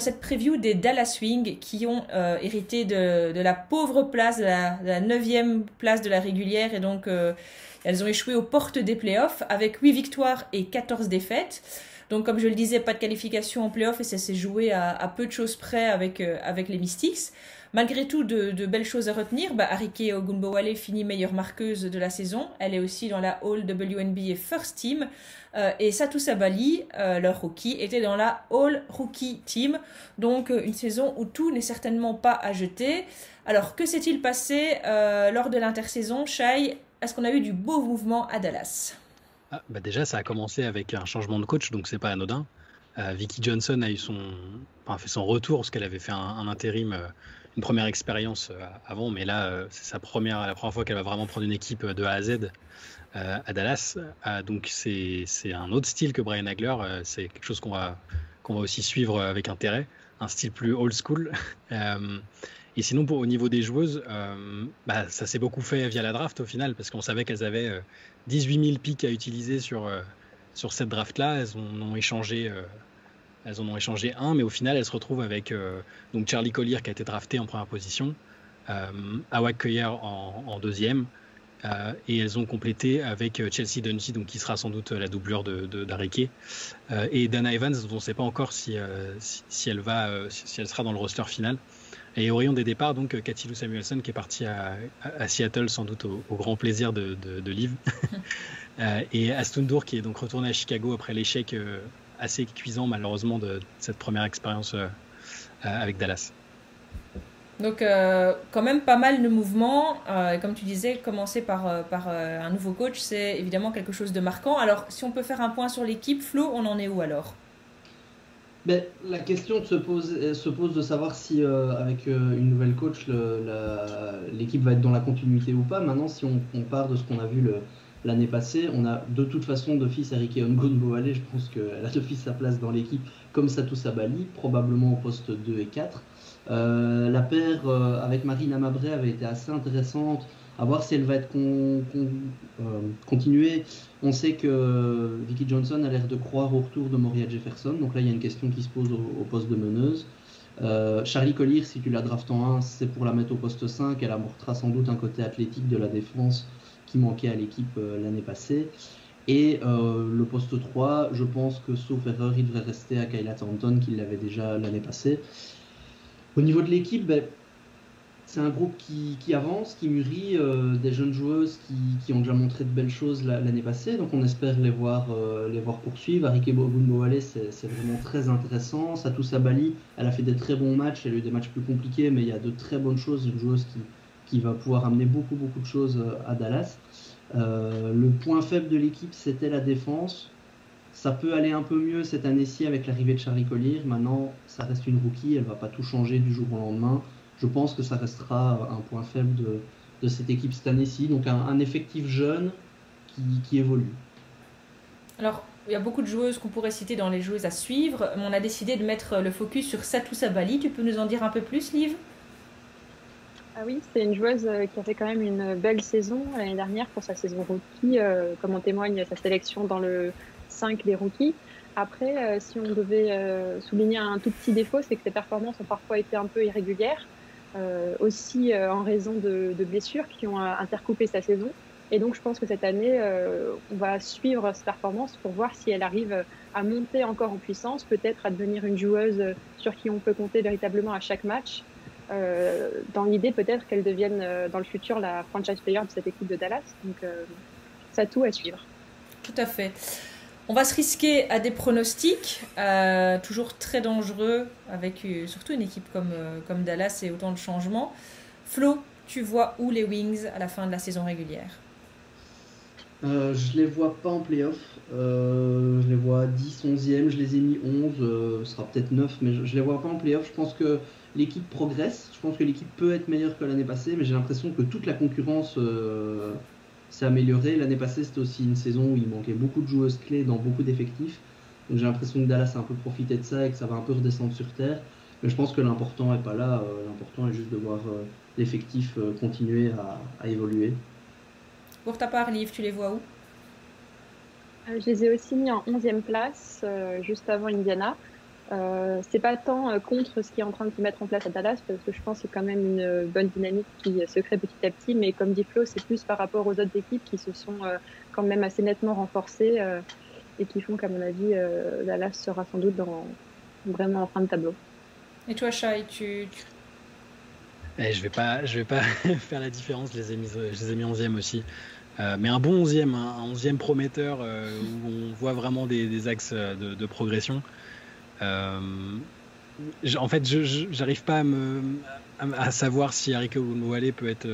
cette preview des Dallas Wings qui ont hérité de la pauvre place, de la 9e place de la régulière, et donc elles ont échoué aux portes des playoffs avec 8 victoires et 14 défaites. Donc comme je le disais, pas de qualification en playoffs et ça s'est joué à peu de choses près avec les Mystics. Malgré tout, de belles choses à retenir. Arike Ogunbowale finit meilleure marqueuse de la saison. Elle est aussi dans la All WNBA First Team. Et Satou Sabally, leur rookie, était dans la All Rookie Team. Donc une saison où tout n'est certainement pas à jeter. Alors que s'est-il passé lors de l'intersaison, Shai? Est-ce qu'on a eu du beau mouvement à Dallas? Déjà, ça a commencé avec un changement de coach, donc c'est pas anodin. Vicki Johnson a fait son retour parce qu'elle avait fait un intérim, une première expérience avant, mais là, c'est la première fois qu'elle va vraiment prendre une équipe de A à Z à Dallas. Donc c'est un autre style que Brian Hagler. C'est quelque chose qu'on va aussi suivre avec intérêt, un style plus old school. Et sinon, au niveau des joueuses, ça s'est beaucoup fait via la draft au final, parce qu'on savait qu'elles avaient 18 000 pics à utiliser sur cette draft-là. Elles en ont échangé un, mais au final, elles se retrouvent avec donc Charlie Collier qui a été drafté en première position, Awak Kuier en deuxième, et elles ont complété avec Chelsea Dunsey, donc qui sera sans doute la doublure d'Arike, et Dana Evans, dont on ne sait pas encore si elle sera dans le roster final. Et au rayon des départs, donc Cathy Lou Samuelson qui est partie à Seattle, sans doute au grand plaisir de Liv. Et Astundur qui est donc retourné à Chicago après l'échec assez cuisant malheureusement de cette première expérience avec Dallas. Donc quand même pas mal de mouvements. Comme tu disais, commencer par un nouveau coach, c'est évidemment quelque chose de marquant. Alors si on peut faire un point sur l'équipe, Flo, on en est où alors? La question se pose de savoir si avec une nouvelle coach l'équipe va être dans la continuité ou pas. Maintenant, si on part de ce qu'on a vu l'année passée, on a de toute façon d'office Arike Ogunbowale. Je pense qu'elle a d'office sa place dans l'équipe, comme Satou Sabally, probablement au poste 2 et 4. La paire avec Marina Mabrey avait été assez intéressante. À voir si elle va être continuée. On sait que Vicki Johnson a l'air de croire au retour de Moria Jefferson. Donc là, il y a une question qui se pose au poste de meneuse. Charlie Collier, si tu la draftes en 1, c'est pour la mettre au poste 5. Elle apportera sans doute un côté athlétique de la défense qui manquait à l'équipe l'année passée. Et le poste 3, je pense que sauf erreur, il devrait rester à Kayla Thornton, qui l'avait déjà l'année passée. Au niveau de l'équipe, c'est un groupe qui avance, qui mûrit, des jeunes joueuses qui ont déjà montré de belles choses l'année passée, donc on espère les voir poursuivre. Arike Ogunbowale, c'est vraiment très intéressant. Satou Sabally, elle a fait des très bons matchs, elle a eu des matchs plus compliqués, mais il y a de très bonnes choses, une joueuse qui va pouvoir amener beaucoup de choses à Dallas. Le point faible de l'équipe, c'était la défense. Ça peut aller un peu mieux cette année-ci avec l'arrivée de Charlie Collier. Maintenant, ça reste une rookie, elle ne va pas tout changer du jour au lendemain. Je pense que ça restera un point faible de cette équipe cette année-ci. Donc un effectif jeune qui évolue. Alors, il y a beaucoup de joueuses qu'on pourrait citer dans les joueuses à suivre, mais on a décidé de mettre le focus sur Satou Sabally. Tu peux nous en dire un peu plus, Liv? Ah oui, c'est une joueuse qui a fait quand même une belle saison l'année dernière pour sa saison rookie, comme en témoigne sa sélection dans le 5 des rookies. Après, si on devait souligner un tout petit défaut, c'est que ses performances ont parfois été un peu irrégulières, aussi en raison de blessures qui ont intercoupé sa saison. Et donc, je pense que cette année, on va suivre ses performances pour voir si elle arrive à monter encore en puissance, peut-être à devenir une joueuse sur qui on peut compter véritablement à chaque match. Dans l'idée peut-être qu'elle devienne dans le futur la franchise player de cette équipe de Dallas. Donc, ça tout à suivre. Tout à fait. On va se risquer à des pronostics, toujours très dangereux, avec surtout une équipe comme Dallas et autant de changements. Flo, tu vois où les Wings à la fin de la saison régulière? Je les vois pas en playoff. Je les vois 10, 11e. Je les ai mis 11. Ce sera peut-être 9, mais je les vois pas en playoff. Je pense que l'équipe progresse. Je pense que l'équipe peut être meilleure que l'année passée, mais j'ai l'impression que toute la concurrence s'est améliorée. L'année passée, c'était aussi une saison où il manquait beaucoup de joueuses clés dans beaucoup d'effectifs. Donc j'ai l'impression que Dallas a un peu profité de ça et que ça va un peu redescendre sur terre. Mais je pense que l'important n'est pas là. L'important est juste de voir l'effectif continuer à évoluer. Pour ta part, Liv, tu les vois où? Je les ai aussi mis en 11e place, juste avant Indiana. C'est pas tant contre ce qui est en train de se mettre en place à Dallas, parce que je pense que c'est quand même une bonne dynamique qui se crée petit à petit, mais comme dit Flo, c'est plus par rapport aux autres équipes qui se sont quand même assez nettement renforcées et qui font qu'à mon avis, Dallas sera sans doute vraiment en fin de tableau. Et toi, Shai, Je vais pas faire la différence, je les ai mis 11e aussi. Mais un bon 11e, un 11e prometteur où on voit vraiment des axes de progression. En fait, j'arrive pas à savoir si Arike Ogunbowale peut être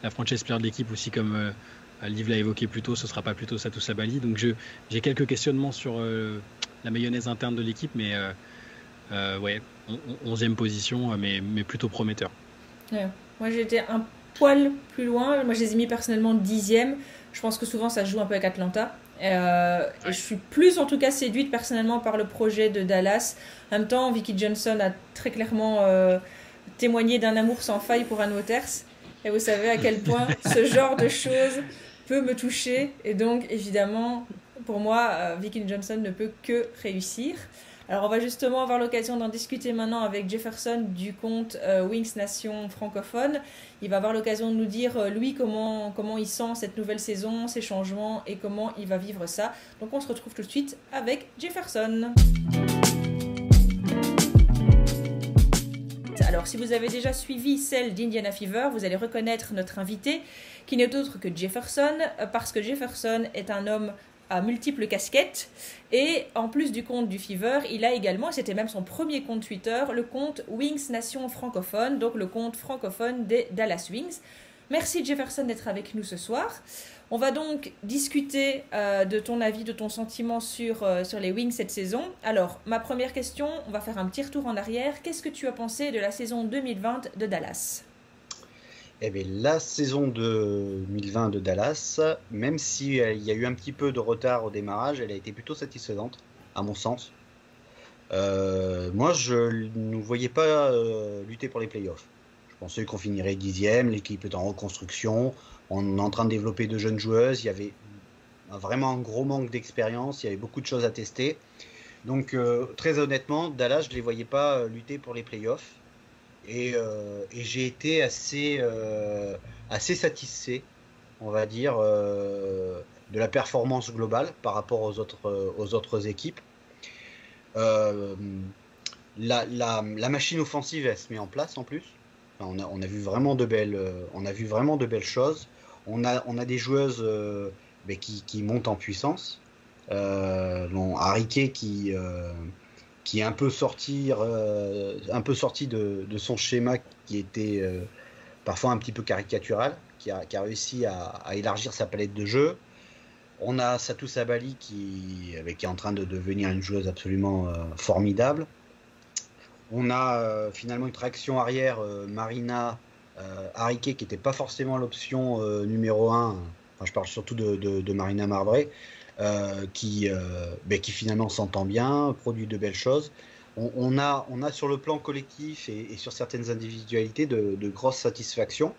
la franchise player de l'équipe aussi, comme Liv l'a évoqué plus tôt, ce sera pas plutôt Satou Sabali. Donc j'ai quelques questionnements sur la mayonnaise interne de l'équipe, mais ouais, 11e position, mais plutôt prometteur. Ouais. Moi, j'étais un poil plus loin. Moi, je les ai mis personnellement 10e. Je pense que souvent, ça se joue un peu avec Atlanta. Et je suis plus, en tout cas, séduite personnellement par le projet de Dallas. En même temps, Vicky Johnson a très clairement témoigné d'un amour sans faille pour Ann Waters. Et vous savez à quel point ce genre de choses peut me toucher. Et donc, évidemment, pour moi, Vicky Johnson ne peut que réussir. Alors, on va justement avoir l'occasion d'en discuter maintenant avec Jefferson du compte Wings Nation francophone. Il va avoir l'occasion de nous dire, lui, comment il sent cette nouvelle saison, ses changements et comment il va vivre ça. Donc, on se retrouve tout de suite avec Jefferson. Alors, si vous avez déjà suivi celle d'Indiana Fever, vous allez reconnaître notre invité, qui n'est autre que Jefferson, parce que Jefferson est un homme à multiples casquettes, et en plus du compte du Fever, il a également, c'était même son premier compte Twitter, le compte Wings Nation francophone, donc le compte francophone des Dallas Wings. Merci Jefferson d'être avec nous ce soir. On va donc discuter de ton avis, de ton sentiment sur les Wings cette saison. Alors, ma première question, on va faire un petit retour en arrière. Qu'est-ce que tu as pensé de la saison 2020 de Dallas ? Eh bien, la saison 2020 de Dallas, même s'il y a eu un petit peu de retard au démarrage, elle a été plutôt satisfaisante, à mon sens. Moi, je ne voyais pas lutter pour les playoffs. Je pensais qu'on finirait 10e, l'équipe est en reconstruction, on est en train de développer de jeunes joueuses, il y avait vraiment un gros manque d'expérience, il y avait beaucoup de choses à tester. Donc, très honnêtement, Dallas, je ne les voyais pas lutter pour les playoffs. Et j'ai été assez satisfait, on va dire, de la performance globale par rapport aux autres équipes. La machine offensive, elle se met en place en plus. Enfin, on a vu vraiment de belles choses. On a des joueuses qui montent en puissance. Arike qui est un peu sorti de son schéma qui était parfois un petit peu caricatural, qui a réussi à élargir sa palette de jeu. On a Satou Sabali qui est en train de devenir une joueuse absolument formidable. On a finalement une traction arrière, Marina Arike, qui n'était pas forcément l'option numéro 1. Enfin, je parle surtout de Marina Marbré. Qui finalement s'entend bien, produit de belles choses. On a sur le plan collectif et sur certaines individualités de grosses satisfactions.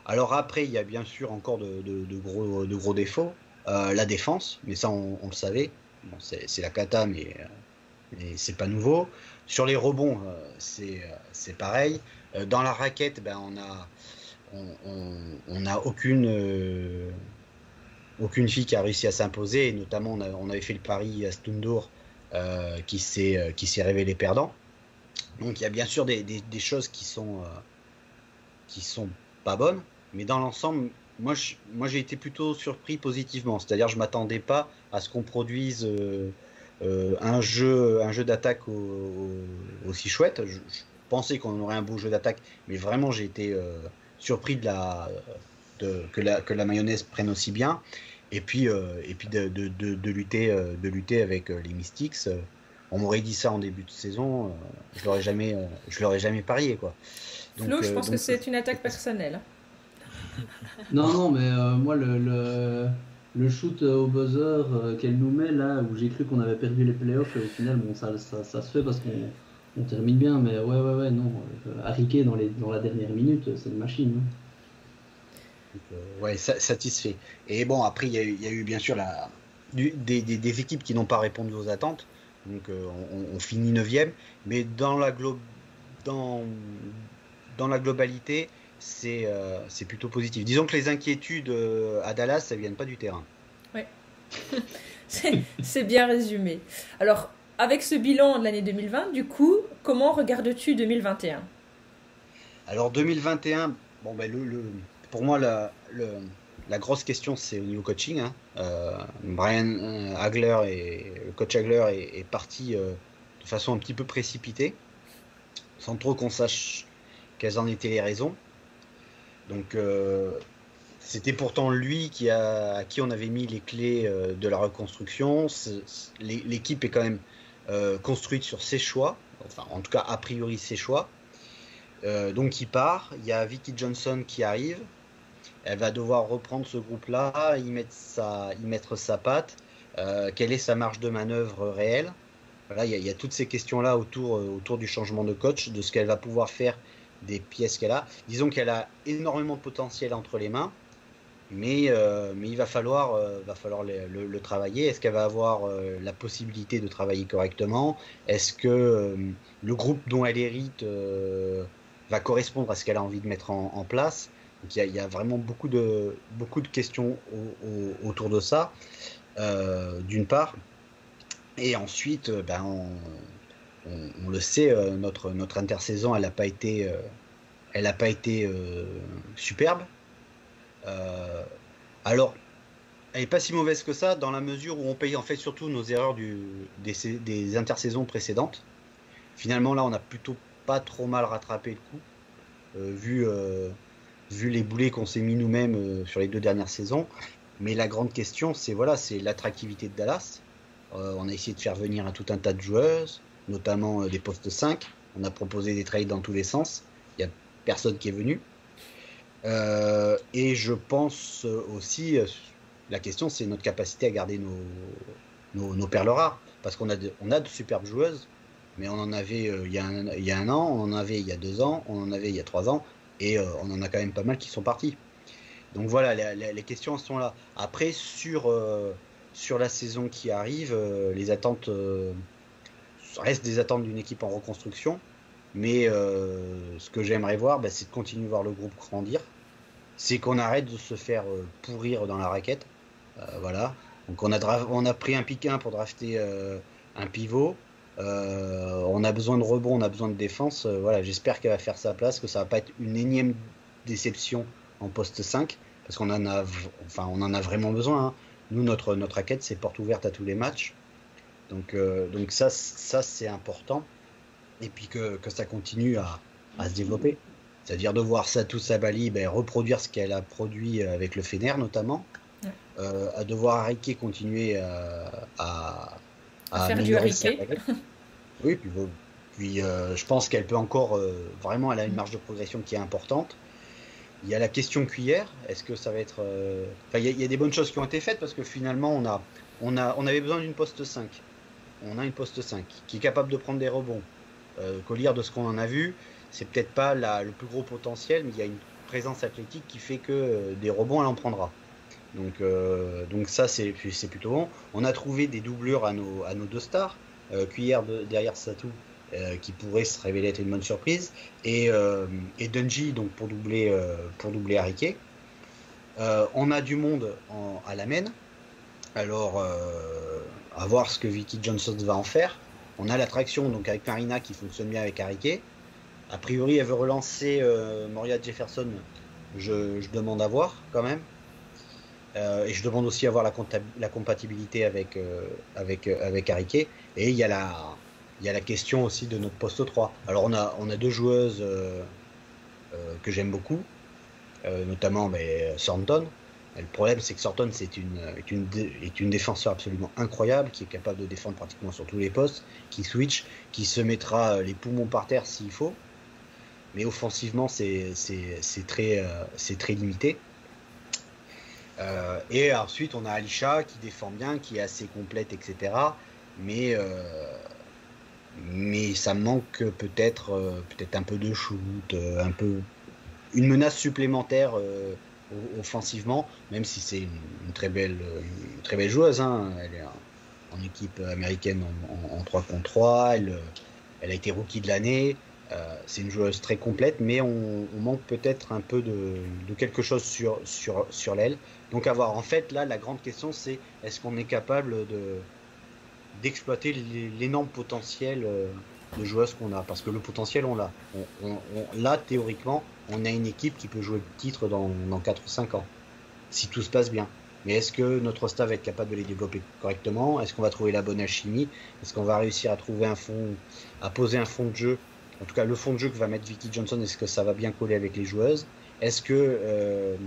Alors après, il y a bien sûr encore de gros défauts. La défense, mais ça on le savait. Bon, c'est la cata, mais c'est pas nouveau. Sur les rebonds, c'est pareil. Dans la raquette, on a aucune fille qui a réussi à s'imposer, et notamment on avait fait le pari à Stundur qui s'est révélé perdant. Donc il y a bien sûr des choses qui sont pas bonnes, mais dans l'ensemble, moi j'ai été plutôt surpris positivement. C'est-à-dire, je m'attendais pas à ce qu'on produise un jeu d'attaque aussi chouette. Je pensais qu'on aurait un beau jeu d'attaque, mais vraiment j'ai été surpris que la mayonnaise prenne aussi bien, et puis de lutter avec les Mystics. On m'aurait dit ça en début de saison, je l'aurais jamais parié, quoi. Donc, Flo, je pense que c'est une attaque personnelle. Non, mais moi le shoot au buzzer qu'elle nous met là, où j'ai cru qu'on avait perdu les playoffs, au final bon, ça se fait parce qu'on termine bien, mais ouais non, Arike dans la dernière minute, c'est une machine, hein. Ouais, satisfait. Et bon, après, il y a eu bien sûr des équipes qui n'ont pas répondu aux attentes. Donc on finit 9e, mais dans la globalité, c'est plutôt positif. Disons que les inquiétudes à Dallas, ça ne viennent pas du terrain. Oui, c'est bien résumé. Alors, avec ce bilan de l'année 2020, du coup, comment regardes-tu 2021 ? Alors 2021, bon, ben, pour moi, la grosse question, c'est au niveau coaching. Hein. Brian Hagler le coach Hagler est parti de façon un petit peu précipitée, sans trop qu'on sache quelles en étaient les raisons. Donc c'était pourtant lui à qui on avait mis les clés de la reconstruction. L'équipe est quand même construite sur ses choix, enfin en tout cas a priori ses choix. Donc il part, il y a Vicki Johnson qui arrive, elle va devoir reprendre ce groupe-là, y mettre sa patte, quelle est sa marge de manœuvre réelle. Voilà, il y a toutes ces questions-là autour du changement de coach, de ce qu'elle va pouvoir faire des pièces qu'elle a. Disons qu'elle a énormément de potentiel entre les mains, mais il va falloir le travailler. Est-ce qu'elle va avoir la possibilité de travailler correctement ? Est-ce que le groupe dont elle hérite va correspondre à ce qu'elle a envie de mettre en place ? Donc il y a vraiment beaucoup de questions autour de ça, d'une part. Et ensuite, on le sait, notre intersaison, elle n'a pas été superbe. Alors, elle n'est pas si mauvaise que ça, dans la mesure où on paye en fait surtout nos erreurs des intersaisons précédentes. Finalement, là, on n'a plutôt pas trop mal rattrapé le coup, vu les boulets qu'on s'est mis nous-mêmes sur les 2 dernières saisons. Mais la grande question, c'est l'attractivité de Dallas. On a essayé de faire venir tout un tas de joueuses, notamment des postes 5. On a proposé des trades dans tous les sens. Il n'y a personne qui est venu. Et je pense aussi, la question, c'est notre capacité à garder nos perles rares. Parce qu'on a de superbes joueuses, mais on en avait il y a un an, on en avait il y a 2 ans, on en avait il y a 3 ans, et on en a quand même pas mal qui sont partis. Donc voilà, les questions sont là. Après, sur la saison qui arrive, les attentes restent des attentes d'une équipe en reconstruction. Mais ce que j'aimerais voir, c'est de continuer à voir le groupe grandir. C'est qu'on arrête de se faire pourrir dans la raquette. Voilà. Donc on a pris un pick 1 pour drafter un pivot. On a besoin de rebond, on a besoin de défense. Voilà, j'espère qu'elle va faire sa place, que ça va pas être une énième déception en poste 5, parce qu'on en a vraiment besoin. Hein. Nous, notre raquette, c'est porte ouverte à tous les matchs. Donc ça c'est important. Et puis que ça continue à se développer. C'est-à-dire de voir Satou Sabali reproduire ce qu'elle a produit avec le Fener notamment. À de voir Ariké continuer à faire du Ariké. Oui, puis je pense qu'elle peut encore vraiment, elle a une marge de progression qui est importante. Il y a la question cuillère. Est-ce que ça va être il y a des bonnes choses qui ont été faites, parce que finalement on avait besoin d'une poste 5. On a une poste 5 qui est capable de prendre des rebonds. Collier, de ce qu'on en a vu, c'est peut-être pas le plus gros potentiel, mais il y a une présence athlétique qui fait que des rebonds, elle en prendra. Donc ça, c'est plutôt bon. On a trouvé des doublures à nos 2 stars. Cuillère derrière Satou, qui pourrait se révéler être une bonne surprise, et Dungey, donc pour doubler Ariké. On a du monde à la main. Alors, à voir ce que Vicki Johnson va en faire. On a l'attraction donc avec Marina qui fonctionne bien avec Ariké. A priori, elle veut relancer Moria Jefferson. Je demande à voir quand même. Et je demande aussi à voir la compatibilité avec Ariké. Et il y a la question aussi de notre poste 3. Alors on a 2 joueuses que j'aime beaucoup, notamment Thornton. Le problème, c'est que Thornton est une défenseur absolument incroyable, qui est capable de défendre pratiquement sur tous les postes, qui switch, qui se mettra les poumons par terre s'il faut. Mais offensivement, c'est très limité. Et ensuite, on a Alisha qui défend bien, qui est assez complète, etc. Mais ça manque peut-être un peu de shoot, un peu une menace supplémentaire offensivement, même si c'est une très belle joueuse. Hein. en équipe américaine en 3 contre 3. Elle a été rookie de l'année. C'est une joueuse très complète, mais on manque peut-être un peu de quelque chose sur l'aile. Donc à voir. En fait, là, la grande question, c'est est-ce qu'on est capable d'exploiter l'énorme potentiel de joueuses qu'on a? Parce que le potentiel, on l'a. Là, théoriquement, on a une équipe qui peut jouer le titre dans 4 ou 5 ans, si tout se passe bien. Mais est-ce que notre staff va être capable de les développer correctement? Est-ce qu'on va trouver la bonne alchimie? Est-ce qu'on va réussir à trouver à poser un fond de jeu? En tout cas, le fond de jeu que va mettre Vicky Johnson, est-ce que ça va bien coller avec les joueuses? Est-ce que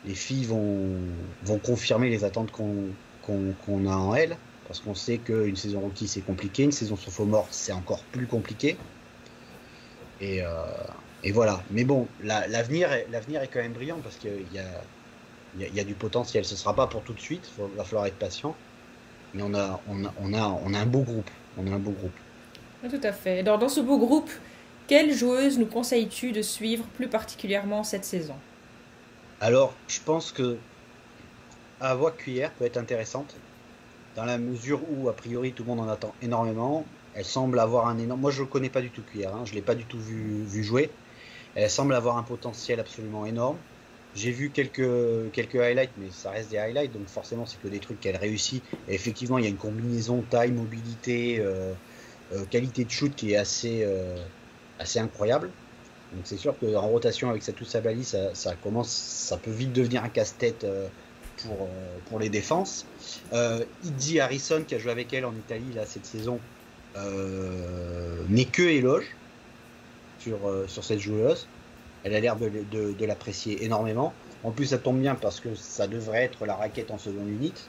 les filles vont confirmer les attentes qu'on a en elles? Parce qu'on sait qu'une saison rookie, c'est compliqué. Une saison sophomore, c'est encore plus compliqué. Et voilà. Mais bon, l'avenir est quand même brillant parce qu'il y a du potentiel. Ce ne sera pas pour tout de suite. Il va falloir être patient. Mais on a un beau groupe. On a un beau groupe. Tout à fait. Alors, dans ce beau groupe, quelle joueuse nous conseilles-tu de suivre plus particulièrement cette saison? Alors, je pense que Avoine Cuillère peut être intéressante, dans la mesure où, a priori, tout le monde en attend énormément. Elle semble avoir un énorme... Moi, je ne connais pas du tout Cuillère, je ne l'ai pas du tout vu jouer. Elle semble avoir un potentiel absolument énorme. J'ai vu quelques highlights, mais ça reste des highlights, donc forcément, c'est que des trucs qu'elle réussit. Et effectivement, il y a une combinaison taille, mobilité... qualité de shoot qui est assez incroyable. Donc c'est sûr qu'en rotation avec Satou Sabali, ça peut vite devenir un casse-tête pour les défenses. Iddi Harrison, qui a joué avec elle en Italie là, cette saison, n'est que éloge sur cette joueuse. Elle a l'air de l'apprécier énormément. En plus, ça tombe bien parce que ça devrait être la raquette en seconde unité.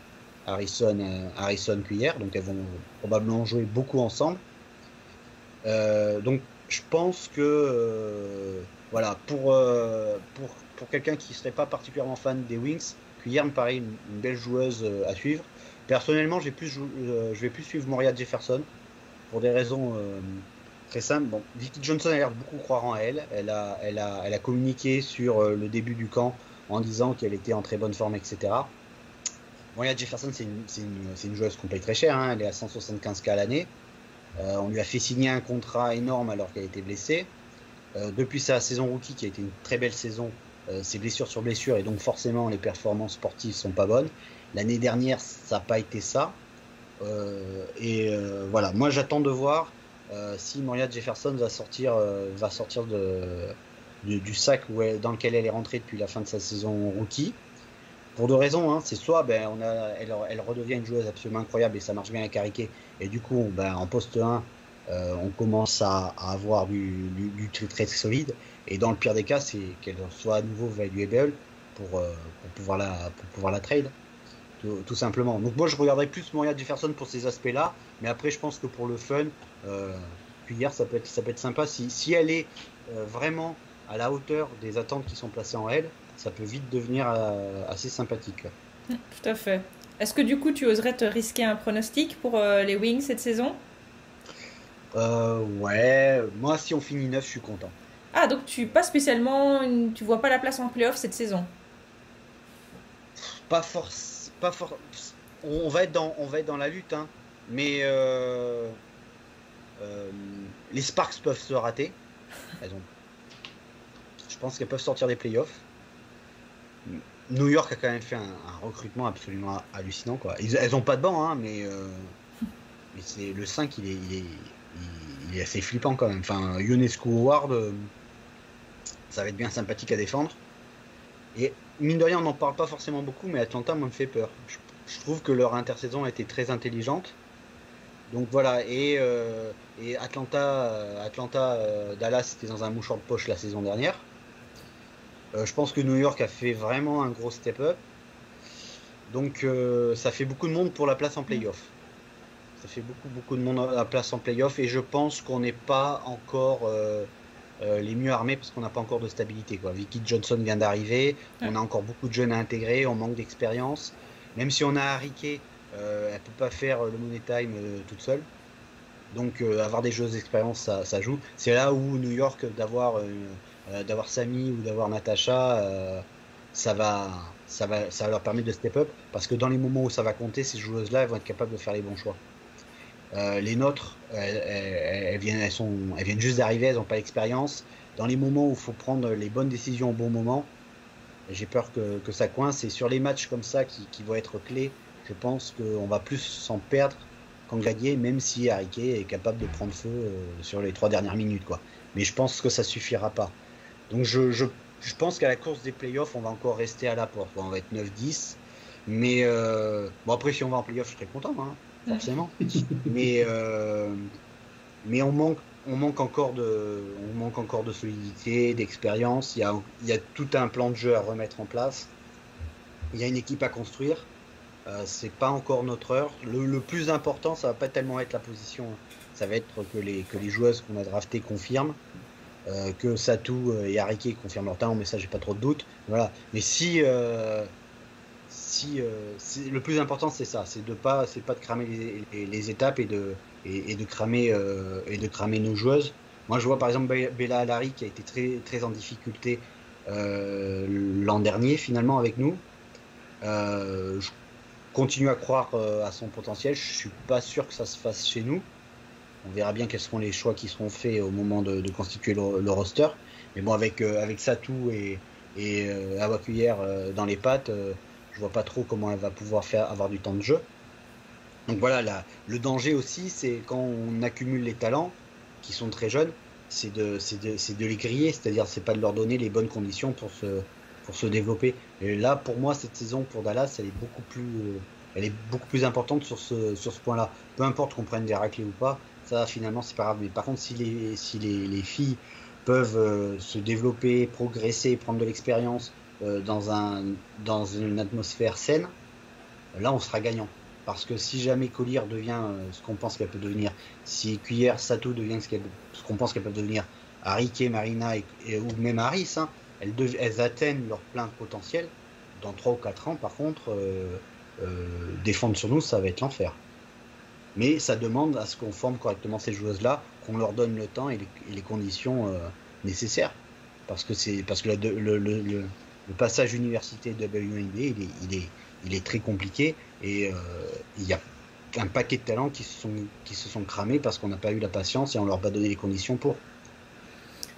Harrison Cuillère, donc elles vont probablement jouer beaucoup ensemble. Donc je pense que voilà, pour quelqu'un qui serait pas particulièrement fan des Wings, Cuillère me paraît une belle joueuse à suivre. Personnellement, je vais plus suivre Moria Jefferson pour des raisons très simples. Bon, Vicky Johnson a l'air de beaucoup croire en elle. Elle a communiqué sur le début du camp en disant qu'elle était en très bonne forme, etc. Moria Jefferson, c'est une joueuse qu'on paye très cher, elle est à 175K à l'année. On lui a fait signer un contrat énorme alors qu'elle était blessée. Depuis sa saison rookie, qui a été une très belle saison, c'est blessure sur blessure, et donc forcément les performances sportives sont pas bonnes. L'année dernière, ça n'a pas été ça. Voilà, moi j'attends de voir si Moria Jefferson va sortir du sac dans lequel elle est rentrée depuis la fin de sa saison rookie. Pour deux raisons, c'est soit elle redevient une joueuse absolument incroyable et ça marche bien avec Harry, et du coup en poste 1 on commence à avoir du très très solide, et dans le pire des cas c'est qu'elle soit à nouveau valuable pour pouvoir la trade tout simplement. Donc moi je regarderai plus Moria Jefferson pour ces aspects là, mais après je pense que pour le fun, Cuillère ça peut être sympa si elle est vraiment à la hauteur des attentes qui sont placées en elle. Ça peut vite devenir assez sympathique. Tout à fait. Est-ce que du coup tu oserais te risquer un pronostic pour les Wings cette saison? Ouais, moi si on finit 9, je suis content. Ah, donc tu vois pas la place en playoff cette saison? Pas force. On va être dans la lutte, mais les Sparks peuvent se rater. Je pense qu'elles peuvent sortir des playoffs. New York a quand même fait un recrutement absolument hallucinant, quoi. Elles ont pas de banc, mais c'est le 5, il est assez flippant quand même. Enfin, Ionescu Howard, ça va être bien sympathique à défendre. Et mine de rien, on n'en parle pas forcément beaucoup, mais Atlanta me fait peur. Je trouve que leur intersaison a été très intelligente. Donc voilà, et Atlanta, Dallas était dans un mouchoir de poche la saison dernière. Je pense que New York a fait vraiment un gros step-up. Donc ça fait beaucoup de monde pour la place en play-off. Ça fait beaucoup de monde à la place en play-off, et je pense qu'on n'est pas encore les mieux armés parce qu'on n'a pas encore de stabilité, quoi. Vicky Johnson vient d'arriver, on a encore beaucoup de jeunes à intégrer, on manque d'expérience. Même si on a Harry, elle peut pas faire le money time toute seule. Donc avoir des joueuses d'expérience, ça joue. C'est là où New York, d'avoir Samy ou d'avoir Natasha, ça va leur permettre de step up, parce que dans les moments où ça va compter, ces joueuses-là, elles vont être capables de faire les bons choix. Les nôtres, elles viennent juste d'arriver, elles n'ont pas l'expérience. Dans les moments où il faut prendre les bonnes décisions au bon moment, j'ai peur que ça coince. Et sur les matchs comme ça qui vont être clés, je pense qu'on va plus s'en perdre qu'en gagner, même si Harry Kane est capable de prendre feu sur les 3 dernières minutes, quoi. Mais je pense que ça suffira pas. Donc je pense qu'à la course des playoffs, on va encore rester à la porte. On va être 9-10. Mais bon, après, si on va en playoff, je serais content, hein, forcément. mais on manque encore de solidité, d'expérience. Il y a tout un plan de jeu à remettre en place. Il y a une équipe à construire. C'est pas encore notre heure. Le plus important, ça va pas tellement être la position. Ça va être que les joueuses qu'on a draftées confirment. Que Satou et Harry confirment leur talent, mais ça j'ai pas trop de doute. Voilà. Mais si le plus important c'est ça, c'est pas de cramer les étapes et de cramer nos joueuses. Moi je vois par exemple Bella Alari qui a été très très en difficulté l'an dernier finalement avec nous. Je continue à croire à son potentiel. Je suis pas sûr que ça se fasse chez nous. On verra bien quels seront les choix qui seront faits au moment de constituer le roster. Mais bon, avec Satou et Awakuyère dans les pattes, je vois pas trop comment elle va pouvoir avoir du temps de jeu. Donc voilà, le danger aussi, c'est quand on accumule les talents qui sont très jeunes, c'est de les griller, c'est-à-dire c'est pas de leur donner les bonnes conditions pour se développer. Et là, pour moi, cette saison pour Dallas, elle est beaucoup plus importante sur ce point-là. Peu importe qu'on prenne des raclés ou pas, ça finalement c'est pas grave. Mais par contre, si les filles peuvent se développer, progresser, prendre de l'expérience dans une atmosphère saine, là on sera gagnant. Parce que si jamais Collier devient ce qu'on pense qu'elle peut devenir, si Cuillère, Sato devient ce qu'on pense qu'elle peut devenir, Harike, Marina ou même Harris, hein, elles atteignent leur plein potentiel. Dans 3 ou 4 ans, par contre, défendre sur nous, ça va être l'enfer. Mais ça demande à ce qu'on forme correctement ces joueuses-là, qu'on leur donne le temps et les conditions nécessaires. Parce que le passage université de WNBA, il est très compliqué et il y a un paquet de talents qui se sont cramés parce qu'on n'a pas eu la patience et on leur a pas donné les conditions pour.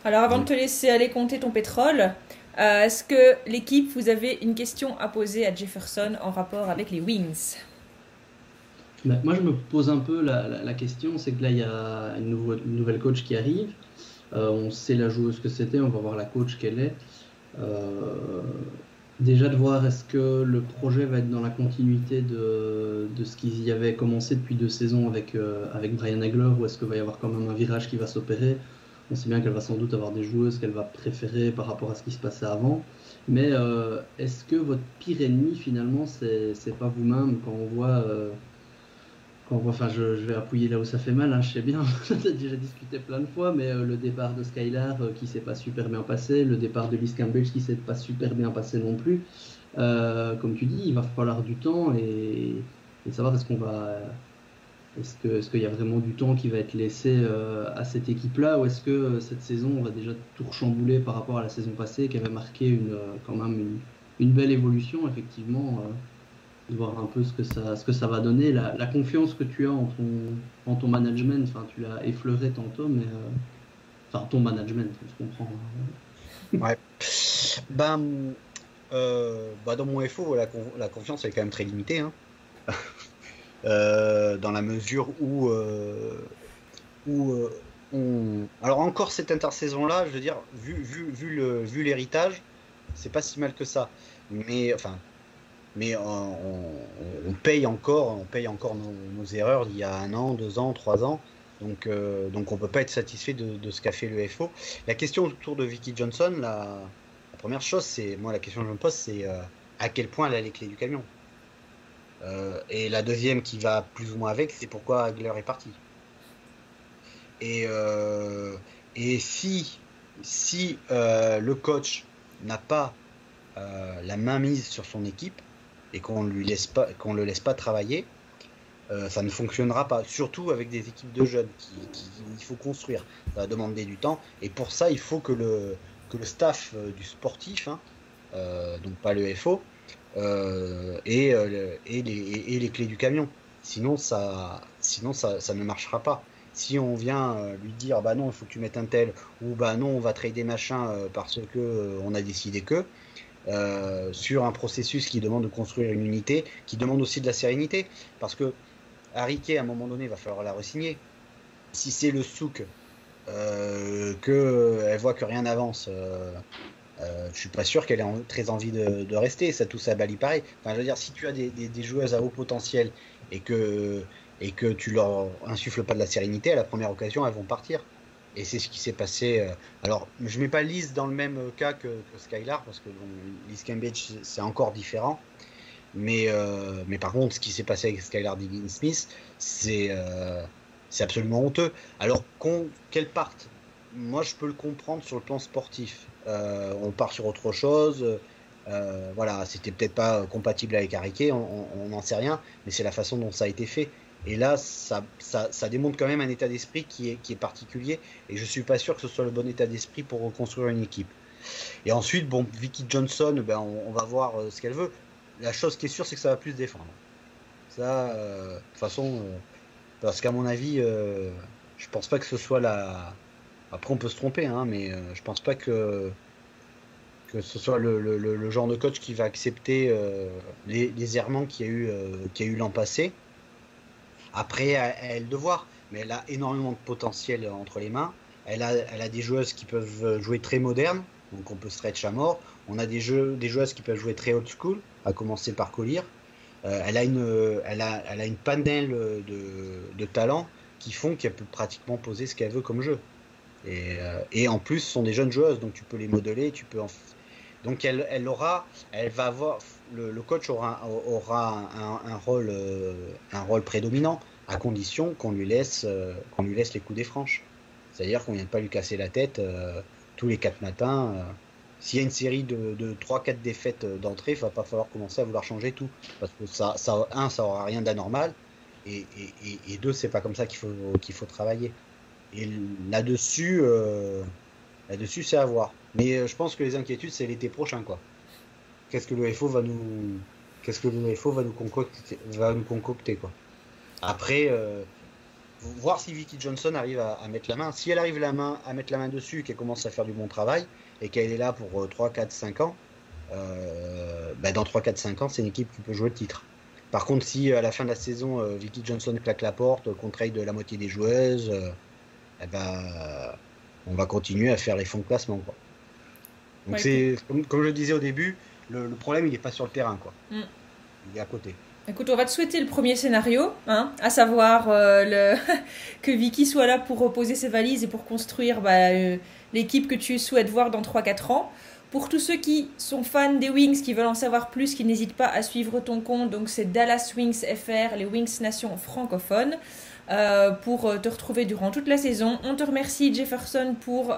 Alors avant de te laisser aller compter ton pétrole, est-ce que l'équipe, vous avez une question à poser à Jefferson en rapport avec les Wings? Moi je me pose un peu la question, c'est que là il y a une nouvelle coach qui arrive, on sait la joueuse que c'était, on va voir la coach qu'elle est. Déjà de voir est-ce que le projet va être dans la continuité de ce qu'ils y avait commencé depuis 2 saisons avec Brian Hagler, ou est-ce qu'il va y avoir quand même un virage qui va s'opérer. On sait bien qu'elle va sans doute avoir des joueuses qu'elle va préférer par rapport à ce qui se passait avant, mais est-ce que votre pire ennemi finalement c'est pas vous-même quand on voit enfin je vais appuyer là où ça fait mal, hein, je sais bien, on a déjà discuté plein de fois, mais le départ de Skylar qui s'est pas super bien passé, le départ de Liz Campbell qui s'est pas super bien passé non plus, comme tu dis, il va falloir du temps et savoir est-ce qu'il y a vraiment du temps qui va être laissé à cette équipe-là, ou est-ce que cette saison on va déjà tout rechambouler par rapport à la saison passée qui avait marqué quand même une belle évolution, effectivement, de voir un peu ce que ça va donner, la confiance que tu as en ton management. Enfin, tu l'as effleuré tantôt, mais enfin ton management, on se comprend. Ouais. Dans mon FO, la confiance est quand même très limitée, hein. Dans la mesure où alors encore cette intersaison-là, je veux dire, vu l'héritage, c'est pas si mal que ça. Mais on paye encore nos erreurs d'il y a 1 an, 2 ans, 3 ans. Donc on peut pas être satisfait de ce qu'a fait le FO. La question autour de Vicky Johnson, la première chose, la question que je me pose, c'est à quel point elle a les clés du camion. Et la deuxième qui va plus ou moins avec, c'est pourquoi Hagler est parti. Et si le coach n'a pas la main mise sur son équipe et qu'on le laisse pas travailler, ça ne fonctionnera pas, surtout avec des équipes de jeunes il faut construire, ça va demander du temps, et pour ça il faut que le staff du sportif, hein, donc pas le FO, et les clés du camion. Sinon ça ne marchera pas. Si on vient lui dire bah non, il faut que tu mettes un tel, ou bah non, on va trader machin parce que on a décidé que, sur un processus qui demande de construire une unité, qui demande aussi de la sérénité, parce que Harry Kane, à un moment donné, il va falloir la re-signer. Si c'est le souk, qu'elle voit que rien n'avance, je suis pas sûr qu'elle ait très envie de rester. Ça tout ça Bali pareil. Enfin, je veux dire, si tu as des joueuses à haut potentiel et que tu leur insuffles pas de la sérénité, à la première occasion, elles vont partir. Et c'est ce qui s'est passé. Alors, je mets pas Liz dans le même cas que Skylar, parce que bon, Liz Cambage, c'est encore différent. Mais par contre, ce qui s'est passé avec Skylar Diggins-Smith, c'est absolument honteux. Alors, qu'elle parte, moi, je peux le comprendre sur le plan sportif. On part sur autre chose. Voilà, c'était peut-être pas compatible avec Harry Kane, on n'en sait rien, mais c'est la façon dont ça a été fait. Et là, ça démontre quand même un état d'esprit qui est particulier, et je suis pas sûr que ce soit le bon état d'esprit pour reconstruire une équipe. Et ensuite, bon, Vicky Johnson, ben, on va voir ce qu'elle veut. La chose qui est sûre, c'est que ça va plus se défendre. Ça, de toute façon, parce qu'à mon avis, je pense pas que ce soit la... Après, on peut se tromper, hein, mais je pense pas que ce soit le genre de coach qui va accepter les errements qu'il y a eu l'an passé. Après, à elle de voir, mais elle a énormément de potentiel entre les mains. Elle a des joueuses qui peuvent jouer très modernes, donc on peut stretch à mort. On a des joueuses qui peuvent jouer très old school, à commencer par Collier. Elle a une panel de talents qui font qu'elle peut pratiquement poser ce qu'elle veut comme jeu. Et en plus, ce sont des jeunes joueuses, donc tu peux les modeler, donc elle va avoir, le coach aura un rôle prédominant, à condition qu'on lui laisse les coups des franches. C'est-à-dire qu'on ne vient pas lui casser la tête tous les 4 matins. S'il y a une série de 3-4 défaites d'entrée, il ne va pas falloir commencer à vouloir changer tout. Parce que ça aura rien d'anormal. Et 2, c'est pas comme ça qu'il faut travailler. Et là-dessus, c'est à voir. Mais je pense que les inquiétudes, c'est l'été prochain, quoi. Qu'est-ce que le FO va nous concocter, quoi. Après, voir si Vicky Johnson arrive à mettre la main. Si elle arrive à mettre la main dessus, qu'elle commence à faire du bon travail, et qu'elle est là pour 3, 4, 5 ans, dans 3, 4, 5 ans, c'est une équipe qui peut jouer le titre. Par contre, si à la fin de la saison, Vicky Johnson claque la porte, qu'on trade la moitié des joueuses, on va continuer à faire les fonds de classement, quoi. Donc ouais, c'est comme je disais au début, le problème il n'est pas sur le terrain, quoi. Il est à côté. Écoute, on va te souhaiter le premier scénario, hein, à savoir que Vicky soit là pour reposer ses valises et pour construire l'équipe que tu souhaites voir dans 3-4 ans. Pour tous ceux qui sont fans des Wings, qui veulent en savoir plus, qui n'hésitent pas à suivre ton compte, donc c'est Dallas Wings FR, les Wings Nation francophones, pour te retrouver durant toute la saison. On te remercie Jefferson pour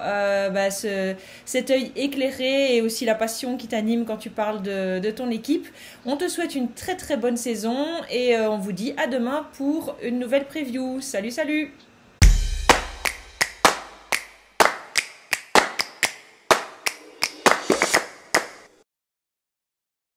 cet œil éclairé et aussi la passion qui t'anime quand tu parles de ton équipe. On te souhaite une très très bonne saison et on vous dit à demain pour une nouvelle preview. Salut, salut!